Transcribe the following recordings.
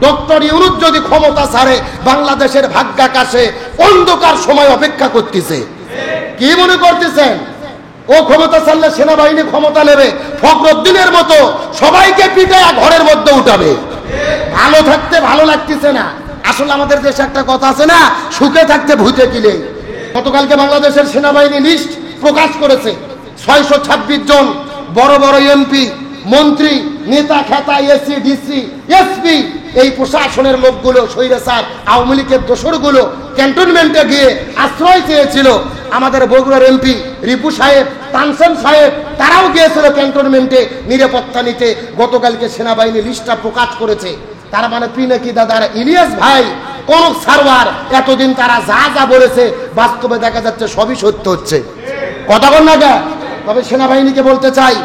Doctor Yunus যদি ক্ষমতা ছাড়ে বাংলাদেশের ভাগ্যাকাশে অন্ধকার সময় অপেক্ষা করতেছে। কি মনে করতেছেন ও ক্ষমতা ছাড়লে সেনাবাহিনী ক্ষমতা নেবে, ফখরুদ্দিনের মতো সবাইকে পিটায়া ঘরের মধ্যে উঠাবে? ভালো থাকতে ভালো লাগতেছে না। আসলে আমাদের দেশে একটা কথা আছে না, সুখে থাকতে ভূতে কিলে। গতকালকে বাংলাদেশের সেনাবাহিনী লিস্ট প্রকাশ করেছে। 626 জন বড় বড় এমপি, মন্ত্রী, নেতা খেতা, এসি, ডিসি, এসপি, এই প্রশাসনের লোকগুলো, স্বৈরাচার আওয়ামী লীগের দোসরগুলো ক্যান্টনমেন্টে গিয়ে আশ্রয় চেয়েছিল। আমাদের বগুড়ার এমপি রিপু সাহেব, তানসেন সাহেব, তারাও গিয়েছিল ক্যান্টনমেন্টে নিরাপত্তা নিতে। গতকালকে সেনাবাহিনী লিস্টটা প্রকাশ করেছে। তার মানে পিনাকি দাদার ইলিয়াস ভাই, কনক সারওয়ার, এতদিন তারা যা যা বলেছে বাস্তবে দেখা যাচ্ছে সবই সত্য হচ্ছে। কথা বল না গা। তবে সেনাবাহিনীকে বলতে চাই,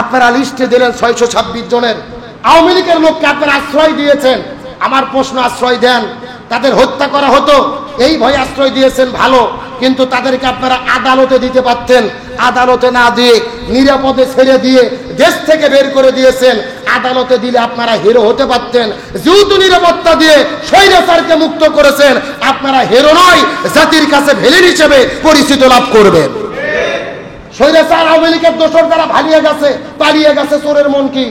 আপনারা লিস্টে দিলেন 626 জনের আওয়ামী লীগের লোককে আপনারা আশ্রয় দিয়েছেন। আমার প্রশ্ন, আশ্রয় দেন, তাদের হত্যা করা হতো, এই ভয়ে আশ্রয় দিয়েছেন ভালো, কিন্তু তাদেরকে আপনারা আদালতে দিতে পারতেন। আদালতে না দিয়ে নিরাপদে ছেড়ে দিয়ে দেশ থেকে বের করে দিয়েছেন। আদালতে দিলে আপনারা হিরো হতে পারতেন। যেহেতু নিরাপত্তা দিয়ে স্বৈরাচারকে মুক্ত করেছেন, আপনারা হিরো নয়, জাতির কাছে ভিলেন হিসেবে পরিচিত লাভ করবেন। স্বৈরাচার আওয়ামী লীগের দোসর যারা পালিয়ে গেছে, চোরের মন কি?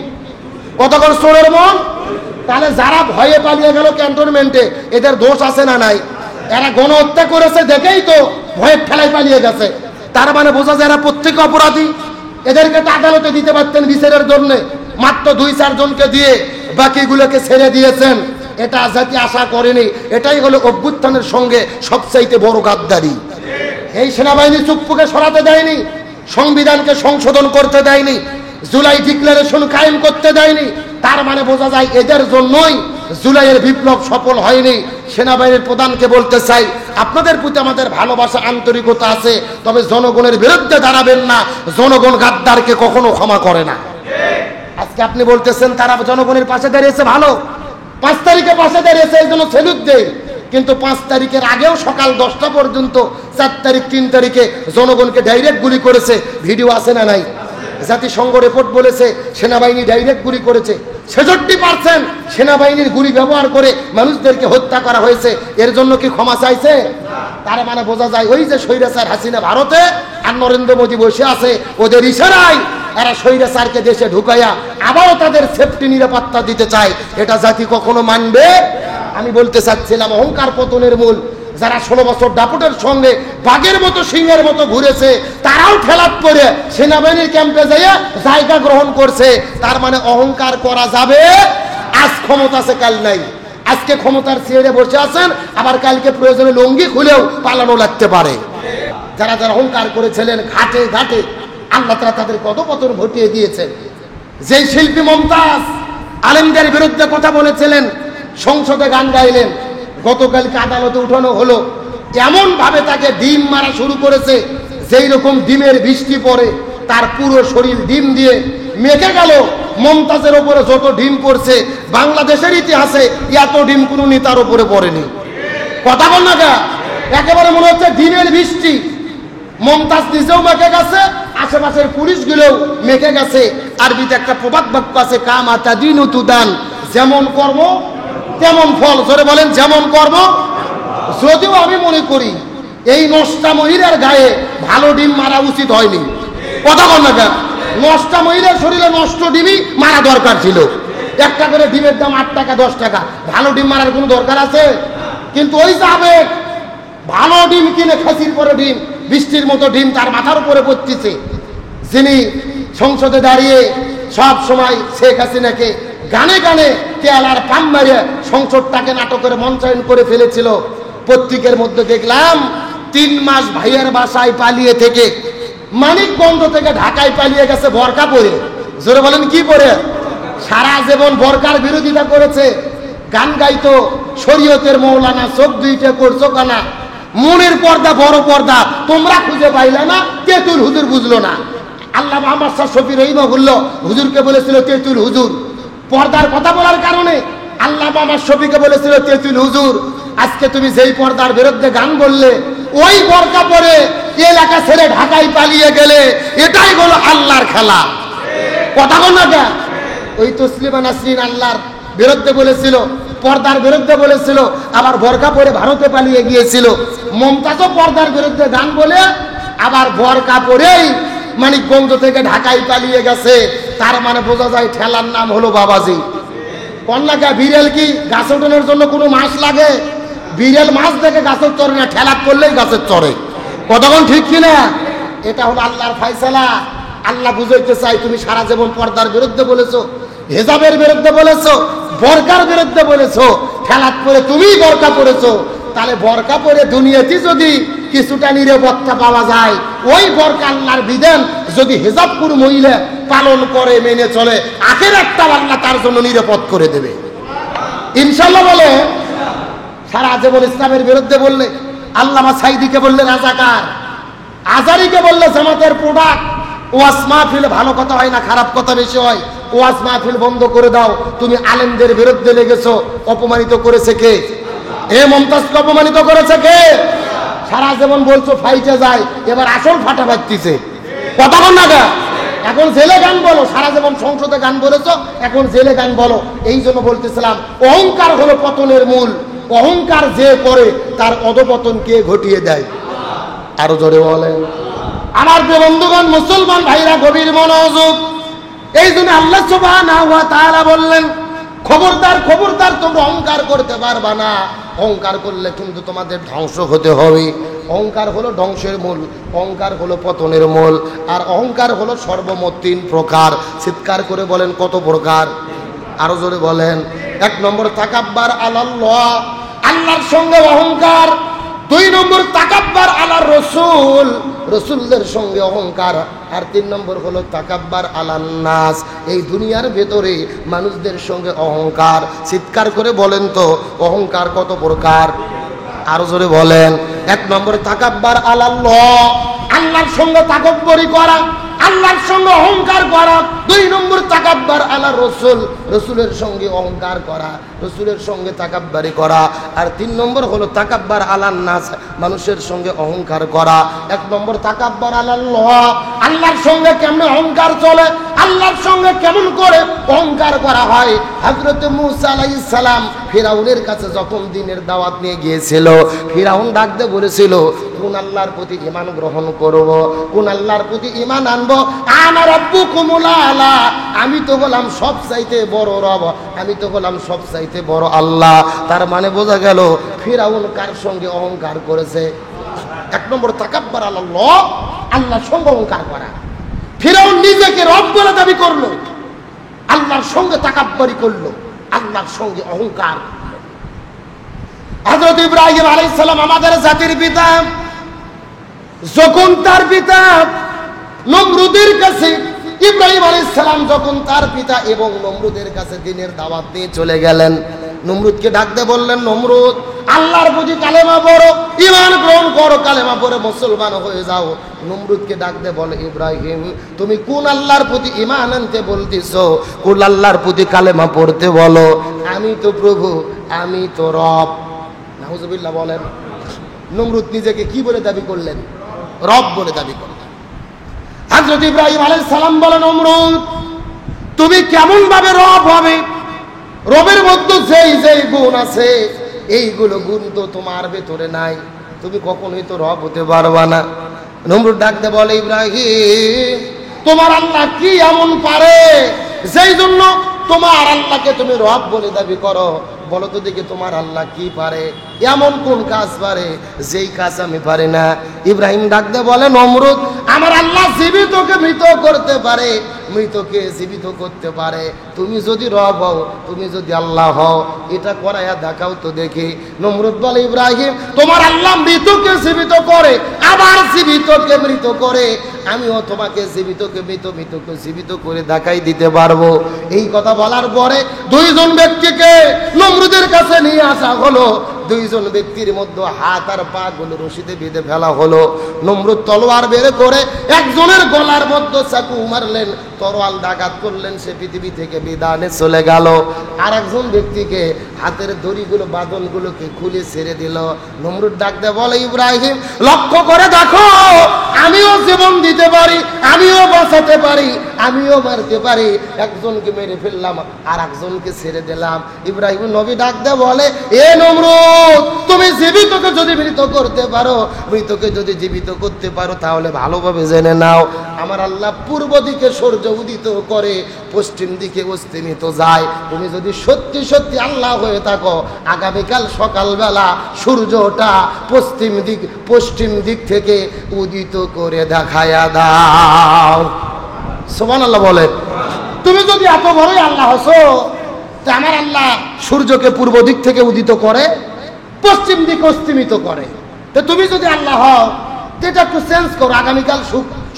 কতক্ষণ চোরের মন? তাহলে যারা ভয়ে পালিয়ে গেল ক্যান্টনমেন্টে, এদের দোষ আছে না নাই? এরা গণহত্যা করেছে দেখেই তো ভয়ের ঠেলায় পালিয়ে গেছে। তার মানে বোঝা যায় এরা প্রত্যেকে অপরাধী। এদেরকে তো আদালতে দিতে পারতেন বিচারের জন্য। মাত্র 2-4 জনকে দিয়ে বাকিগুলোকে ছেড়ে দিয়েছেন। এটা জাতি আশা করেনি। এটাই হলো অভ্যুত্থানের সঙ্গে সবচাইতে বড় গাদ্দারি। এই সেনাবাহিনী চুপ্পুকে সরাতে দেয়নি, সংবিধানকে সংশোধন করতে দেয়নি, জুলাই ডিক্লারেশন কায়েম করতে দেয়নি। তার মানে বোঝা যায় এদের জন্যই জুলাইয়ের বিপ্লব সফল হয়নি। সেনাবাহিনীর প্রধানকে বলতে চাই, আপনাদের প্রতি আমাদের ভালোবাসা, আন্তরিকতা আছে, তবে জনগণের বিরুদ্ধে দাঁড়াবেন না। জনগণ গাদ্দারকে কখনো ক্ষমা করে না। আজকে আপনি বলতেছেন তারা জনগণের পাশে দাঁড়িয়েছে, ভালো, 5 তারিখে পাশে দাঁড়িয়েছে, এই জন্য সেলুট দেয়। কিন্তু 5 তারিখের আগেও সকাল 10টা পর্যন্ত 4 তারিখ 3 তারিখে জনগণকে ডাইরেক্ট গুলি করেছে। ভিডিও আছে না নাই? জাতিসংঘ রিপোর্ট বলেছে সেনাবাহিনী ডাইরেক্ট গুলি করেছে। 66% সেনাবাহিনীর গুলি ব্যবহার করে মানুষদেরকে হত্যা করা হয়েছে। এর জন্য কি ক্ষমা চাইছে? তার মানে বোঝা যায় ওই যে স্বৈরাচার হাসিনা ভারতে আর নরেন্দ্র মোদী বসে আছে, ওদের ইশারায় এরা স্বৈরাচারকে দেশে ঢুকাইয়া আবারও তাদের সেফটি নিরাপত্তা দিতে চায়। এটা জাতি কখনো মানবে? আমি বলতে চাচ্ছিলাম, অহংকার পতনের মূল। যারা 16 বছর দাপুটের সঙ্গে বাঘের মতো সিংহের মতো ঘুরেছে, তারাও ঠেলাত করে সেনাবাহিনীর ক্যাম্পে যাইয়া জায়গা গ্রহণ করছে। তার মানে অহংকার করা যাবে। আজ ক্ষমতা আছে, কাল নাই। আজকে ক্ষমতার চেয়ারে বসে আছেন, আবার কালকে প্রয়োজনে লুঙ্গি খুলেও পালানো লাগতে পারে। যারা যারা অহংকার করেছিলেন ঘাটে ঘাটে, আল্লাহ তাআলা তাদের পদপতন ঘটিয়ে দিয়েছেন। যেই শিল্পী মমতাজ আলেমদের বিরুদ্ধে কথা বলেছিলেন, সংসদে গান গাইলেন, গতকালকে আদালতে উঠানো হলো। এমন ভাবে তাকে ডিম মারা শুরু করেছে, যেই রকম ডিমের বৃষ্টি পড়ে তার পুরো শরীর ডিম দিয়ে মেখে গেল। মমতাজের উপরে যত ডিম পড়ছে বাংলাদেশের ইতিহাসে এত ডিম কোনো নেতার উপরে পড়েনি। কথা বল না গা, একেবারে মনে হচ্ছে ডিমের বৃষ্টি। মমতাজ নিজেও মেখে গেছে, আশেপাশের পুলিশগুলোও মেখে গেছে। আরবিতে একটা প্রবাদ বাক্য আছে, কামা তাদিনু তুদান, যেমন কর্ম তেমন ফল। জোরে বলেন, যেমন কর্ম। যদিও আমি মনে করি এই নষ্টা মহিলার গায়ে ভালো ডিম মারা উচিত হয়নি। কথা বল না কেন? নষ্টা মহিলার শরীরে নষ্ট ডিমই মারা দরকার ছিল। একটা করে ডিমের দাম 8 টাকা 10 টাকা, ভালো ডিম মারার কোনো দরকার আছে? কিন্তু ওই যাবে ভালো ডিম কিনে, খাসির পরে ডিম, বৃষ্টির মতো ডিম তার মাথার উপরে পড়তেছে। যিনি সংসদে দাঁড়িয়ে সব সময় শেখ হাসিনাকে গানে গানে তেলার পাম মারিয়ে সংসদটাকে নাটকের মঞ্চায়ন করে ফেলেছিল। পত্রিকার মধ্যে দেখলাম 3 মাস ভাইয়ের বাসায় পালিয়ে থেকে মানিকগঞ্জ থেকে ঢাকায় পালিয়ে গেছে বোরকা পরে। জোরে বলেন, কি পরে? সারা জীবন বোরকার বিরোধিতা করেছে, গান গাইতো, শরীয়তের মৌলানা, চোখ দুইটা করছো কানা, মনের পর্দা বড় পর্দা তোমরা খুঁজে পাইলে না, তেতুল হুজুর বুঝলো না। আল্লামা আহমদ শাহ শফি রহিমাহুল্লাহ হুজুরকে বলেছিল তেতুল হুজুর। পর্দার কথা বলার কারণে আল্লামা আহমদ শফিকে বলেছিল তেতুল হুজুর। আজকে তুমি যেই পর্দার বিরুদ্ধে গান বললে, ওই বোরকা পরে এলাকা ছেড়ে ঢাকায় পালিয়ে গেলে, এটাই হলো আল্লাহর খেলা। কথা বল না কেন? ওই তসলিমা নাসরিন আল্লাহর বিরুদ্ধে বলেছিল, পর্দার বিরুদ্ধে বলেছিল, আবার বোরকা পরে ভারতে পালিয়ে গিয়েছিল। মমতাজও পর্দার বিরুদ্ধে গান বলে আবার বোরকা পরেই মানিকগঞ্জ থেকে ঢাকায় পালিয়ে গেছে। তার মানে বোঝা যায় ঠেলার নাম হলো বাবাজি। কন্যাকা বিড়াল কি গাছ ওঠানোর জন্য কোনো মাছ লাগে? বিড়াল মাছ দেখে গাছের চড়ে না, ঠেলা করলেই গাছের চড়ে। কতক্ষণ ঠিক কিনা? এটা হলো আল্লাহর ফায়সালা। আল্লাহ বুঝাইতে চাই, তুমি সারা জীবন পর্দার বিরুদ্ধে বলেছো, হেজাবের বিরুদ্ধে বলেছো, বোরকার বিরুদ্ধে বলেছো, ঠেলাত পরে তুমিই বোরকা পরেছো। তাহলে বোরকা পরে দুনিয়াতে যদি কিছুটা নিরাপত্তা পাওয়া যায়, ওই বোরকা আল্লাহর বিধান যদি হেজাব কোনো মহিলা পালন করে মেনে চলে, আখিরাতটা আল্লাহ তার জন্য নিরাপদ করে দেবে ইনশাআল্লাহ। বলে সারা জীবন ইসলামের বিরুদ্ধে বললে, আল্লামা সাইদিকে বললে রাজাকার, আজারিকে বললে জামাতের প্রোডাক্ট। ওয়াজ মাহফিল ভালো কথা হয় না, খারাপ কথা বেশি হয়। ওয়াজ মাহফিল বন্ধ করে দাও। তুমি আলেমদের বিরুদ্ধে লেগেছো, অপমানিত করেছে কে? এ মমতাজকে অপমানিত করেছে কে? সারা জীবন বলছো ফাইটে যায়, এবার আসল ফাটা বাজতিছে। কথা বল না গা, এখন জেলে গান বলো। সারা জীবন সংসদে গান বলেছো, এখন জেলে গান বলো। এই জন্য বলতেছিলাম, অহংকার হলো পতনের মূল। অহংকার যে করে তার অধপতন কে ঘটিয়ে দেয়? আরো জোরে বলেন। আমার প্রিয় বন্ধুগণ, মুসলমান ভাইরা গভীর মনোযোগ। এই জন্য আল্লাহ সুবহানাহু ওয়া তাআলা বললেন, খবরদার খবরদার, তোমরা অহংকার করতে পারবা না। অহংকার করলে কিন্তু তোমাদের ধ্বংস হতে হবে। অহংকার হলো ধ্বংসের মূল, অহংকার হলো পতনের মূল। আর অহংকার হলো সর্বমোট 3 প্রকার। চিৎকার করে বলেন কত প্রকার? আরো জোরে বলেন। 1 নম্বর তাকাব্বার আলাল্লাহ, আল্লাহর সঙ্গে অহংকার। 2 নম্বর তাকাব্বার আলার রাসূল, রাসূলদের সঙ্গে অহংকার। আর 3 নম্বর হলো তাকাব্বার আলান নাস, এই দুনিয়ার ভেতরে মানুষদের সঙ্গে অহংকার। চিৎকার করে বলেন তো অহংকার কত প্রকার? আরো জোরে বলেন। 1 নম্বর তাকাব্বার আলাল্লাহ, আল্লাহর সঙ্গে তাকব্বরি করা, আল্লাহর সঙ্গে অহংকার করা। 2 নম্বর তাকাব্বার আলা রাসূল, রাসূলের সঙ্গে অহংকার করা, রাসূলের সঙ্গে তাকাব্বারি করা। আর 3 নম্বর হলো তাকাব্বার আলান নাস, মানুষের সঙ্গে অহংকার করা। 1 নম্বর তাকাব্বার আলাল্লাহ, আল্লাহর সঙ্গে কেমনে অহংকার চলে, আল্লাহর সঙ্গে কেমন করে অহংকার করা হয়। হযরত মূসা আলাইহিস সালাম ফিরাউনের কাছে যখন দ্বীনের দাওয়াত নিয়ে গিয়েছিল, ফিরাউন ডাকতে বলেছিল, কোন আল্লাহর প্রতি ঈমান গ্রহণ করব, কোন আল্লাহর প্রতি ঈমান আনবো? আনা রাব্বুকুমুল আলা, আমি তো বললাম সবচাইতে বড় রব, আমি তো বললাম সবচাইতে বড় আল্লাহ। তার মানে বোঝা গেল ফিরাউন কার সঙ্গে অহংকার করেছে? 1 নম্বর তাকাব্বার আলাল্লাহ, আল্লাহর সঙ্গে অহংকার করা। ফিরাউন নিজেকে রব বলে দাবি করলো, আল্লাহর সঙ্গে তাকাব্বরি করলো, আল্লাহর সঙ্গে অহংকার। হযরত ইব্রাহিম আলাইহিস সালাম আমাদের জাতির পিতা, যখন তার পিতা নমরুদের কাছে, ইব্রাহিম আলাইহিস সালাম যখন তার পিতা এবং নমরুদের কাছে দ্বীনের দাওয়াত দিয়ে চলে গেলেন, নমরুদকে ডাকতে বললেন, নমরুদ আল্লাহর প্রতি কালেমা পড়ো, ঈমান গ্রহণ করো, কালেমা পড়ে মুসলমান হয়ে যাও। নমরুদকে ডাকতে বলে, ইব্রাহিম তুমি কোন আল্লাহর প্রতি ঈমান আনতে বলতেছো? কোন আল্লাহর প্রতি কালেমা পড়তে বলো? আমি তো প্রভু, আমি তো রব। নাউজুবিল্লাহ বলেন। নমরুদ নিজেকে কি বলে দাবি করলেন? রব বলে দাবি করলেন। হযরত ইব্রাহিম আলাইহিস সালাম বলেন, নমরুদ তুমি কেমন ভাবে রব হবে? রবের মধ্যে যেই যেই গুণ আছে, এইগুলো গুণ তো তোমার ভেতরে নাই, তুমি কখনোই তো রব হতে পারবা না। নমরুদ ডাকতে বলে, ইব্রাহিম তোমার আল্লাহ কি এমন পারে যেই জন্য তোমার আল্লাহকে তুমি রব বলে দাবি করো? বলো তো দেখি তোমার আল্লাহ কি পারে, এমন কোন কাজ পারে যেই কাজ আমি পারি না? ইব্রাহিম ডাকতে বলে, নমরুদ আমার আল্লাহ জীবিতকে মৃত করতে পারে, মৃতকে জীবিত করতে পারে। তুমি যদি রব হও, তুমি যদি আল্লাহ হও, এটা করাইয়া দেখাও তো দেখি। নমরুদ বলে, ইব্রাহিম তোমার আল্লাহ মৃতকে জীবিত করে, আবার জীবিতকে মৃত করে, আমিও তোমাকে জীবিতকে মৃত, মৃতকে জীবিত করে দেখাই দিতে পারবো। এই কথা বলার পরে 2 জন ব্যক্তিকে নমরুদের কাছে নিয়ে আসা হলো। 2 জন ব্যক্তির মধ্যে হাত আর পা গুলো রশিদে বেঁধে ফেলা হলো। নমরুদ তলোয়ার বের করে একজনের গলার মধ্যে চাকু মারলেন, তরোয়াল ডাকাত করলেন, সে পৃথিবী থেকে বিদানে চলে গেল। আর একজন ব্যক্তিকে হাতের দড়িগুলো বাঁধনগুলোকে খুলে ছেড়ে দিল। নমরুদ ডাক দেয় বলে, ইব্রাহিম লক্ষ্য করে দেখো, আমিও জীবন দিতে পারি, আমিও বাঁচাতে পারি, আমিও মারতে পারি। একজনকে মেরে ফেললাম আর একজনকে ছেড়ে দিলাম। ইব্রাহিম নবী ডাক দেয় বলে, এ নমরুদ, তুমি জীবিতকে যদি মৃত করতে পারো, মৃতকে যদি জীবিত করতে পারো, তাহলে ভালোভাবে জেনে নাও আমার আল্লাহ পূর্ব দিকে সূর্য উদিত করে, পশ্চিম দিকে অস্তমিত যায়। তুমি যদি সত্যি সত্যি আল্লাহ হয়ে থাকো, আগামীকাল সকালবেলা সূর্যটা পশ্চিম দিক থেকে উদিত করে দেখায়া দাও। সুবহানাল্লাহ বলে। তুমি যদি এত বড়ই আল্লাহ হছো, তা আমার আল্লাহ সূর্যকে পূর্ব দিক থেকে উদিত করে, পশ্চিম দিকে অস্তমিত করে। তো তুমি যদি আল্লাহ হও, এটা একটু চেঞ্জ করো, আগামীকাল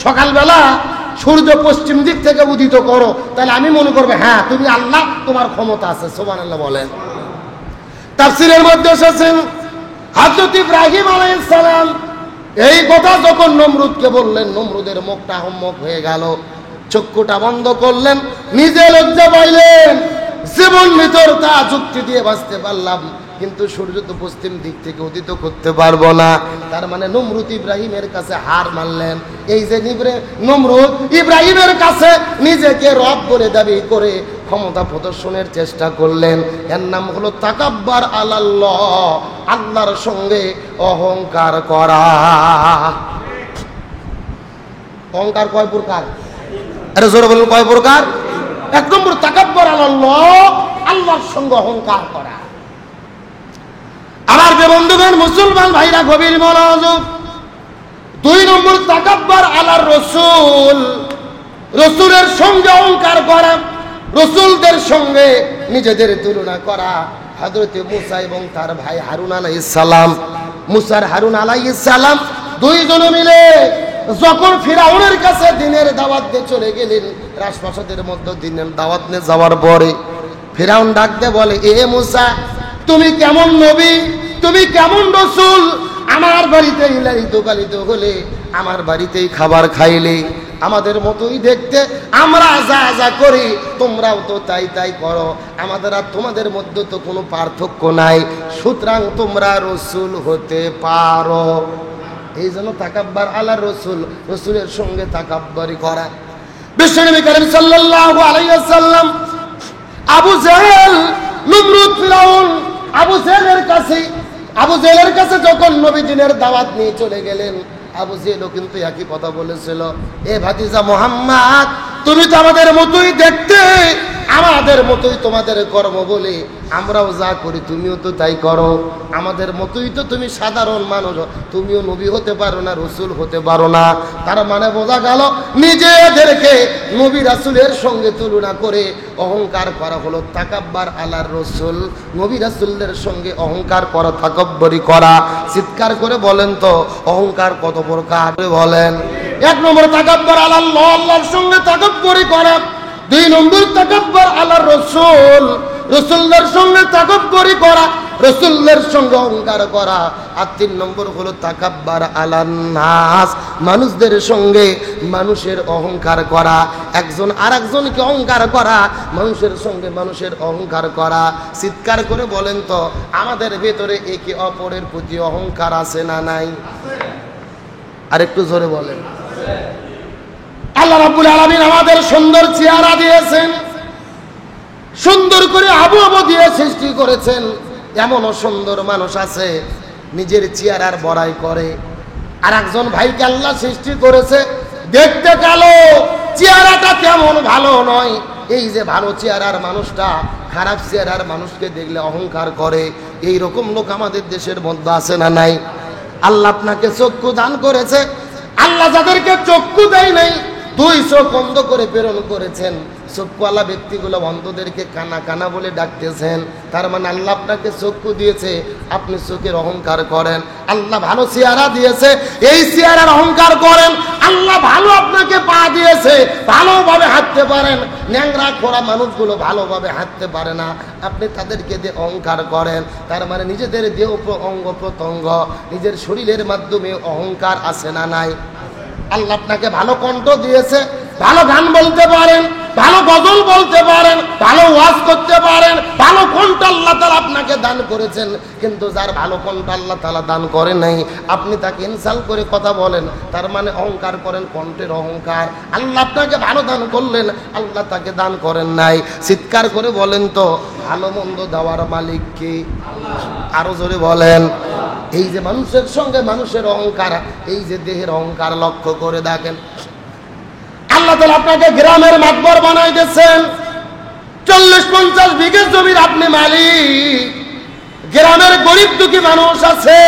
সকালবেলা সূর্য পশ্চিম দিক থেকে উদিত করো, তাহলে আমি মনে করবো হ্যাঁ তুমি আল্লাহ, তোমার ক্ষমতা আছে। সুবহানাল্লাহ বলেন। তাফসীরের মধ্যে এসেছেন হযরত ইব্রাহিম আলাইহিস সালাম এই কথা যখন নমরুদকে বললেন, নমরুদের মুখটা হম্মক হয়ে গেল, চক্ষুটা বন্ধ করলেন, নিজে লজ্জা পাইলেন। জীবন ভিতর তা যুক্তি দিয়ে বাঁচতে পারলাম, কিন্তু সূর্য তো পশ্চিম দিক থেকে উদিত করতে পারবো না। তার মানে নমরুদ ইব্রাহিমের কাছে হার মানলেন। এই যে নমরুদ ইব্রাহিমের কাছে নিজেকে রব বলে দাবি করে ক্ষমতা প্রদর্শনের চেষ্টা করলেন। এর নাম হলো তাকাব্বার আলাল্লাহ, আল্লাহর সঙ্গে অহংকার করা। অহংকার কয় প্রকার? আরে জোরে বলুন, কয় প্রকার? এক নম্বর তাকাব্বার আলাল্লাহ, আল্লাহর সঙ্গে অহংকার করা। আমার বন্ধুগণ, মুসলমান ভাইরা গভীর মনোযোগ। 2 নম্বর তাকাব্বার আলার রাসূল, রাসূলের সঙ্গে অহংকার করা, রাসূলদের সঙ্গে নিজেদের তুলনা করা। হযরত মুসা এবং তার ভাই হারুন আলাইহিস সালাম, মুসার হারুন আলাইহিস সালাম দুইজনে মিলে যখন ফিরাউনের কাছে দিনের দাওয়াত দিয়ে চলে গেলেন, রাজপ্রাসাদের মধ্যে দিনের দাওয়াত নিয়ে যাওয়ার পরে ফিরাউন ডাক দিয়ে বলে, এ মুসা, তুমি কেমন নবী, তুমি কেমন রাসূল, আমার বাড়িতে লালিত পালিত হলে, আমার বাড়িতেই খাবার খাইলে, আমাদের মতোই দেখতে, আমরা যা যা করি তোমরাও তো তাই তাই করো, আমাদের আর তোমাদের মধ্যে তো কোনো পার্থক্য নাই, সুতরাং তোমরা রাসূল হতে পারো। এই জন্য তাকাব্বার আলা রাসূল, রাসূলের সঙ্গে তাকাব্বুরি করা। বিশ্বনবী করিম সাল্লাল্লাহু আলাইহি ওয়াসাল্লাম আবু জাহেল, নমরুদ, ফিরাউন, আবু জেহেলের কাছে যখন নবী দিনের দাওয়াত নিয়ে চলে গেলেন, আবু জেহেলও কিন্তু একই কথা বলেছিল, এ ভাতিজা মুহাম্মদ, তুমি তো আমাদের মতোই দেখতে, আমাদের মতোই তোমাদের কর্ম বলে, আমরাও যা করি তুমিও তো তাই করো, আমাদের মতোই তো তুমি সাধারণ মানুষ, তুমিও নবী হতে পারো না, রাসূল হতে পারো না। তার মানে বোঝা গেল নিজেদেরকে নবী রাসূলের সঙ্গে তুলনা করে অহংকার করা হলো তাকাব্বার আলার রাসূল, নবী রাসূলদের সঙ্গে অহংকার করা, তাকাব্বুরি করা। চিৎকার করে বলেন তো অহংকার কত প্রকার বলেন? 1 নম্বর তাকাব্বার আলাল্লাহ, আল্লাহর সঙ্গে তাকাব্বুরি করা। 2 নম্বর তাকাব্বার আলার রাসূল, রাসূলদের সঙ্গে তাকাব্বুরি করা, রাসূলদের সঙ্গে অহংকার করা। আর 3 নম্বর হলো তাকাব্বার আলান নাস, মানুষদের সঙ্গে মানুষের অহংকার করা, একজন আরেকজনকে অহংকার করা, মানুষের সঙ্গে মানুষের অহংকার করা। চিৎকার করে বলেন তো আমাদের ভেতরে একে অপরের প্রতি অহংকার আছে না নাই? আর একটু জোরে বলেন। আল্লাহ রাব্বুল আলামিন আমাদের সুন্দর চেহারা দিয়েছেন, সুন্দর করে আবহাওয়া দিয়ে সৃষ্টি করেছেন। এমনও সুন্দর মানুষ আছে নিজের চেহারার বড়াই করে। আর একজন ভাইকে আল্লাহ সৃষ্টি করেছে দেখতে কালো, চেহারাটা তেমন ভালো নয়। এই যে ভালো চেহারার মানুষটা খারাপ চেহারার মানুষকে দেখলে অহংকার করে, এই রকম লোক আমাদের দেশের মধ্যে আছে না নাই? আল্লাহ আপনাকে চক্ষু দান করেছে, আল্লাহ যাদেরকে চক্ষু দেয় নাই 2 চোখ বন্ধ করে প্রেরণ করেছেন, চক্ষুওয়ালা ব্যক্তিগুলো অন্ধদেরকে কানা কানা বলে ডাকতেছেন। তার মানে আল্লাহ আপনাকে চক্ষু দিয়েছে, আপনি চোখের অহংকার করেন। আল্লাহ ভালো চেহারা দিয়েছে, এই চেহারার অহংকার করেন। আল্লাহ ভালো আপনাকে পা দিয়েছে, ভালোভাবে হাঁটতে পারেন। ন্যাংরা খোড়া মানুষগুলো ভালোভাবে হাঁটতে পারে না, আপনি তাদেরকে দিয়ে অহংকার করেন। তার মানে নিজেদের দেহ অঙ্গ প্রত্যঙ্গ, নিজের শরীরের মাধ্যমে অহংকার আছে না নাই? আল্লাহ আপনাকে ভালো কণ্ঠ দিয়েছে, ভালো গান বলতে পারেন, ভালো গজল বলতে পারেন, ভালো ওয়াজ করতে পারেন, ভালো কণ্ঠ আল্লাহ তাআলা আপনাকে দান করেছেন, কিন্তু যার ভালো কণ্ঠ আল্লাহ তাআলা দান করে নাই, আপনি তাকে ইনসাল্ট করে কথা বলেন, তার মানে অহংকার করেন, কণ্ঠের অহংকার। আল্লাহ আপনাকে ভালো দান করলেন, আল্লাহ তাকে দান করেন নাই। চিৎকার করে বলেন তো, ভালো মন্দ দেওয়ার মালিক কে? আরো জোরে বলেন। এই যে মানুষের সঙ্গে মানুষের অহংকার, এই যে দেহের অহংকার, লক্ষ্য করে দেখেন, আল্লাহ তাআলা আপনাকে গ্রামের মাতবর বানাই দিয়েছেন, 40-50 বিঘা জমির আপনি মালিক। গ্রামের গরিব দুঃখী মানুষ আছে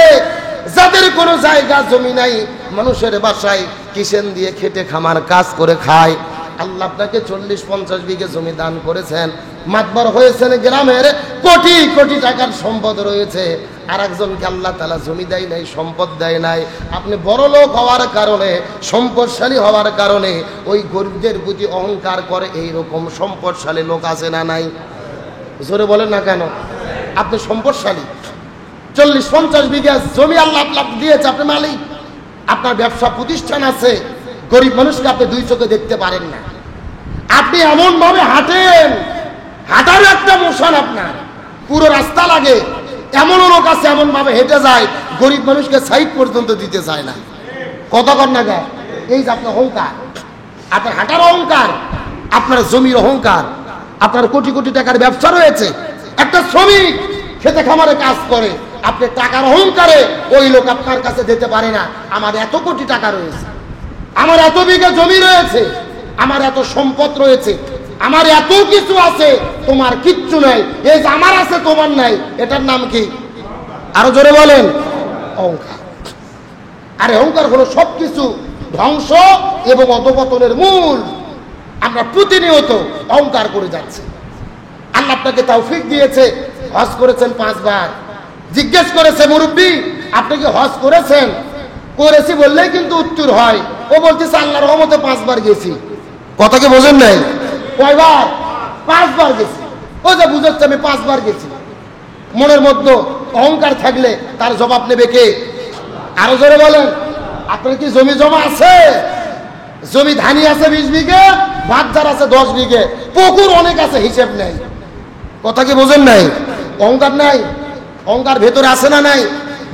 যাদের কোনো জায়গা জমি নাই, মানুষের বাসায় কিষেন দিয়ে খেটে খামার কাজ করে খায়। আল্লাহ আপনাকে 40-50 বিঘা জমি দান করেছেন, মাতবর হয়েছেন, গ্রামের কোটি কোটি টাকার সম্পদ রয়েছে। আর একজনকে আল্লাহ তাআলা জমি দেয় নাই, সম্পদ দেয় নাই। আপনি বড় লোক হওয়ার কারণে, সম্পদশালী হওয়ার কারণে ওই গরিবদের প্রতি অহংকার করে। এইরকম সম্পদশালী লোক আছে না নাই? জোরে বলেন না কেন? আপনি সম্পদশালী, 40-50 বিঘা জমি আল্লাহ আপনাকে দিয়েছে, আপনি মালিক, আপনার ব্যবসা প্রতিষ্ঠান আছে। গরিব মানুষকে আপনি দুই চোখে দেখতে পারেন না। আপনি এমন ভাবে হাঁটেন, হাঁটার একটা মোশন আপনার, পুরো রাস্তা লাগে। এমন লোক আছে এমন ভাবে হেঁটে যায়, গরিব মানুষকে সাইড পর্যন্ত দিতে চায় না। কতক্ষণ না গায়? এই যে আপনার অহংকার, আপনার হাঁটার অহংকার, আপনার জমির অহংকার, আপনার কোটি কোটি টাকার ব্যবসা রয়েছে। একটা শ্রমিক খেতে খামারে কাজ করে, আপনি টাকার অহংকারে ওই লোক আপনার কাছে দিতে পারে না। আমার এত কোটি টাকা রয়েছে, আমার এত বিঘা জমি রয়েছে, আমার এত সম্পদ রয়েছে, আমার এত কিছু আছে, তোমার কিচ্ছু নাই। এই যে আমার আছে তোমার নাই, এটার নাম কি? আরো জোরে বলেন। অহংকার। আরে অহংকার হলো সবকিছু ধ্বংস এবং অধঃপতনের মূল। আমরা প্রতিনিয়ত অহংকার করে যাচ্ছি। আল্লাহ আপনাকে তৌফিক দিয়েছে, হজ করেছেন 5 বার। জিজ্ঞেস করেছে মুরব্বী, আপনি কি হজ করেছেন? করেছি বললেই কিন্তু উত্তর হয়। ও বলতেছে আল্লাহর রহমতে 5 বার গেছি। কথা কি বোঝেন নাই? কয়বার? 5 বার গেছি। ও যে বুঝাচ্ছে আমি 5 বার গেছি। মনের মধ্যে অহংকার থাকলে তার জবাব নেবে কে? আরো জোরে বলেন। আপনার কি জমি জমা আছে? জমি ধানি আছে 20 বিঘে, বাজার আছে 10 বিঘে, পুকুর অনেক আছে, হিসেব নেই। কথা কি বোঝেন নাই? অহংকার নাই? অহংকার ভেতরে আছে না নাই?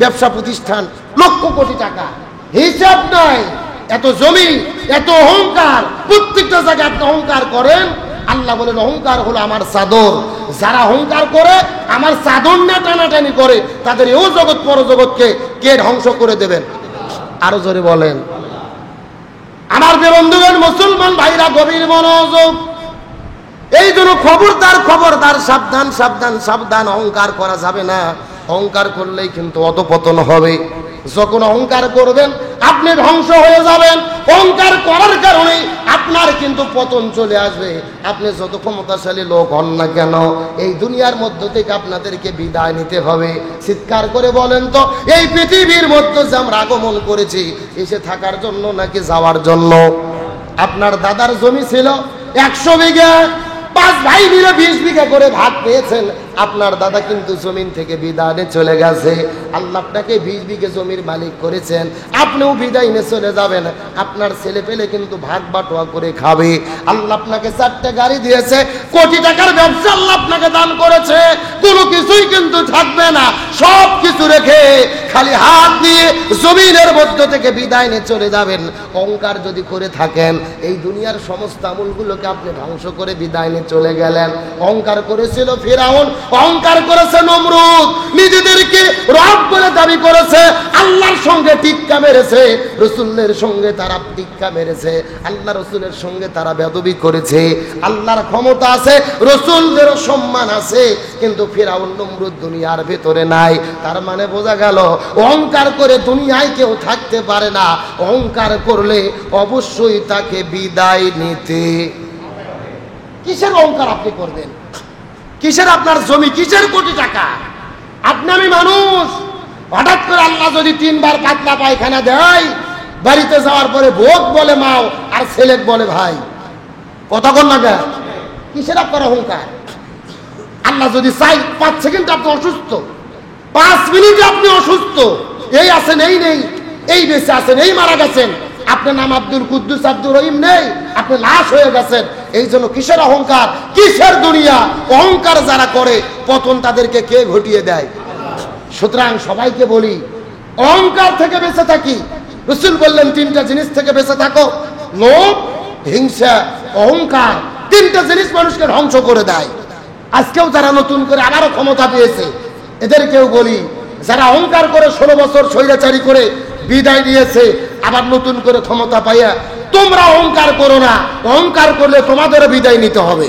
ব্যবসা প্রতিষ্ঠান, লক্ষ কোটি টাকা, হিসাব নাই। এত জমি, এত অহংকার, প্রত্যেকটা জায়গায় আপনি অহংকার করেন। আল্লাহ বলেন অহংকার হলো আমার চাদর। যারা অহংকার করে, আমার চাদর না টানাটানি করে, তাদের এও জগৎ পরজগৎকে কে ধ্বংস করে দেবেন? আরো জোরে বলেন। আমার বন্ধুগণ, মুসলমান ভাইরা, গভীর মনোযোগ। এই জন্য খবরদার, খবরদার, সাবধান, সাবধান, সাবধান। অহংকার করা যাবে না। অহংকার করলেই কিন্তু অধঃপতন হবে। যখন অহংকার করবেন আপনি ধ্বংস হয়ে যাবেন। অহংকার করার কারণে আপনার কিন্তু পতন চলে আসবে। আপনি যত ক্ষমতাশালী লোক হন না কেন, এই দুনিয়ার মধ্য থেকে আপনাদেরকে বিদায় নিতে হবে। চিৎকার করে বলেন তো, এই পৃথিবীর মধ্যে যে আমরা আগমন করেছি, এসে থাকার জন্য নাকি যাওয়ার জন্য? আপনার দাদার জমি ছিল 100 বিঘা, 5 ভাই মিলে 20 বিঘা করে ভাগ পেয়েছেন। আপনার দাদা কিন্তু জমিন থেকে বিদায় নিয়ে চলে গেছে। আল্লাহ আপনাকে 20 বিঘা জমির মালিক করেছেন, আপনিও বিদায় নিয়ে চলে যাবেন। আপনার ছেলে পেলে কিন্তু ভাগ বাটোয়া করে খাবে। আল্লাহ আপনাকে 4টা গাড়ি দিয়েছে, কোটি টাকার ব্যবসা আল্লাহ আপনাকে দান করেছে। কোনো কিছুই কিন্তু থাকবে না, সব কিছু রেখে খালি হাত দিয়ে জমিনের মধ্য থেকে বিদায় নিয়ে চলে যাবেন। অহংকার যদি করে থাকেন, এই দুনিয়ার সমস্ত আমলগুলোকে আপনি ধ্বংস করে বিদায় নিয়ে চলে গেলেন। অহংকার করেছিল ফিরাউন, অহংকার করেছে নমরুদ, নিজেদেরকে রব বলে দাবি করেছে, আল্লাহর সঙ্গে টিক্কা মেরেছে, রাসূলের সঙ্গে তারা টিক্কা মেরেছে, আল্লাহ রাসূলের সঙ্গে তারা বেয়াদবি করেছে। আল্লাহর ক্ষমতা আছে, রাসূলদেরও সম্মান আছে, কিন্তু ফিরাউন নমরুদ দুনিয়ার ভেতরে নাই। তার মানে বোঝা গেল অহংকার করে দুনিয়ায় কেউ থাকতে পারে না। অহংকার করলে অবশ্যই তাকে বিদায় নিতে। কিসের অহংকার আপনি করবেন? কিসের আপনার জমি, কিসের কোটি টাকা? আপনি আমি মানুষ। হঠাৎ করে আল্লাহ যদি 3 বার পাতলা পায়খানা দেয়, বাড়িতে যাওয়ার পরে ভোগ বলে মাও আর ছেলেক বলে ভাই। কতক্ষণ লাগে? কিসের আপনার অহংকার? আল্লাহ যদি চাই 5 সেকেন্ড আপনি অসুস্থ, 5 মিনিটে আপনি অসুস্থ, এই আছেন এই নেই, এই বেঁচে আছেন এই মারা গেছেন, আপনার নাম আব্দুল কুদ্দুস আব্দুর রহিম নেই, আপনি লাশ হয়ে গেছেন, এই জন্য কিসের অহংকার, কিসের দুনিয়া? অহংকার যারা করে পতন তাদেরকে কে ঘটিয়ে দেয়? সুতরাং সবাইকে বলি অহংকার থেকে বেঁচে থাকি। রাসূল বললেন তিনটা জিনিস থেকে বেঁচে থাকো, লোভ, হিংসা, অহংকার। তিনটা জিনিস মানুষকে ধ্বংস করে দেয়। আজকেও যারা নতুন করে আবারও ক্ষমতা পেয়েছে এদেরকেও বলি, যারা অহংকার করে 16 বছর স্বৈরাচারী করে বিদায় নিয়েছে, আবার নতুন করে ক্ষমতা পাইয়া তোমরা অহংকার করো না। অহংকার করলে তোমাদেরও বিদায় নিতে হবে।